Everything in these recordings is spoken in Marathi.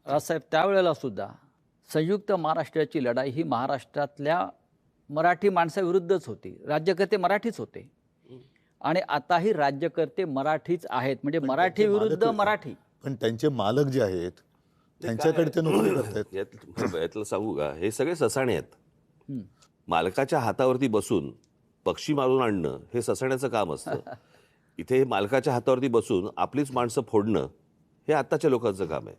राजसाहेब त्यावेळेला सुद्धा संयुक्त महाराष्ट्राची लढाई ही महाराष्ट्रातल्या मराठी माणसाविरुद्धच होती. राज्यकर्ते मराठीच होते आणि आताही राज्यकर्ते मराठीच आहेत. म्हणजे पण मराठी त्यांचे विरुद्ध मालक- मराठी. पण त्यांचे मालक जे आहेत त्यांच्याकडे ते नोकरी करतायत. यातलं सांगू का, हे सगळे ससाणे आहेत. हं. मालकाच्या हातावरती बसून पक्षी मारून आणणं हे ससाण्याचं काम असतं. इथे हे मालकाच्या हातावरती बसून आपलीच माणसं फोडणं हे आत्ताच्या लोकांचं काम आहे.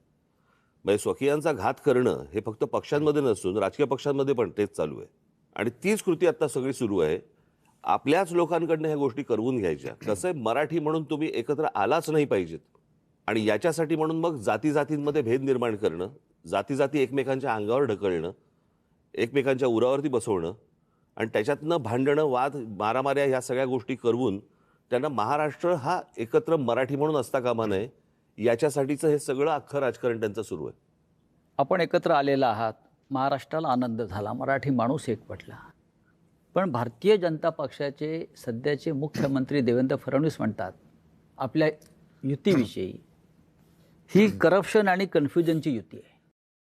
म्हणजे स्वकीयांचा घात करणं हे फक्त पक्षांमध्ये नसून राजकीय पक्षांमध्ये पण तेच चालू आहे. आणि तीच कृती आता सगळी सुरू आहे. आपल्याच लोकांकडनं ह्या गोष्टी करवून घ्यायच्या. कसं आहे, मराठी म्हणून तुम्ही एकत्र आलाच नाही पाहिजेत. आणि याच्यासाठी म्हणून मग जाती जातींमध्ये भेद निर्माण करणं, जाती जाती एकमेकांच्या अंगावर ढकलणं, एकमेकांच्या उरावरती बसवणं आणि त्याच्यातनं भांडणं, वाद, मारामाऱ्या ह्या सगळ्या गोष्टी करवून त्यांना महाराष्ट्र हा एकत्र मराठी म्हणून असता कामा नये, याच्यासाठीचं हे सगळं अख्खं राजकारण त्यांचं सुरू आहे. आपण एकत्र आलेला आहात, महाराष्ट्राला आनंद झाला, मराठी माणूस एकवटला. पण भारतीय जनता पक्षाचे सध्याचे मुख्यमंत्री देवेंद्र फडणवीस म्हणतात आपल्या युतीविषयी, ही करप्शन आणि कन्फ्युजनची युती आहे.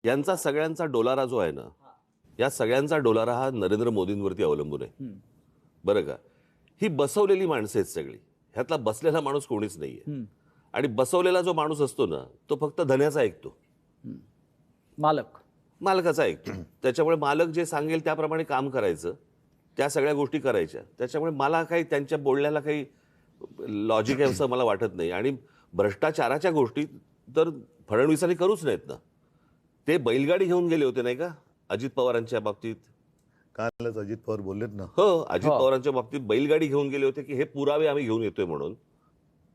यांचा सगळ्यांचा डोलारा जो आहे ना, या सगळ्यांचा डोलारा हा नरेंद्र मोदींवरती अवलंबून आहे. बरं का, ही बसवलेली माणसं आहेत सगळी. ह्यातला बसलेला माणूस कोणीच नाहीये. आणि बसवलेला जो माणूस असतो ना, तो फक्त धन्याचा ऐकतो, मालकाचा ऐकतो. त्याच्यामुळे मालक जे सांगेल त्याप्रमाणे काम करायचं, त्या सगळ्या गोष्टी करायच्या. त्याच्यामुळे मला काही त्यांच्या बोलण्याला काही लॉजिक आहे असं मला वाटत नाही. आणि भ्रष्टाचाराच्या गोष्टी तर फडणवीसांनी करूच नाहीत ना. ते बैलगाडी घेऊन गेले होते नाही का अजित पवारांच्या बाबतीत. कालच अजित पवार बोललेत ना. हो, अजित पवारांच्या बाबतीत बैलगाडी घेऊन गेले होते की हे पुरावे आम्ही घेऊन येतोय म्हणून.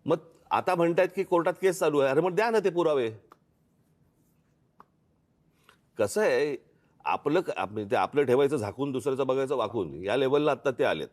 मग आता म्हणतायत की कोर्टात केस चालू आहे. अरे मग द्या ना ते पुरावे. कसं आहे, आपलं ठेवायचं झाकून, दुसऱ्याचं बघायचं वाकून, या लेवलला आता ते आलेत.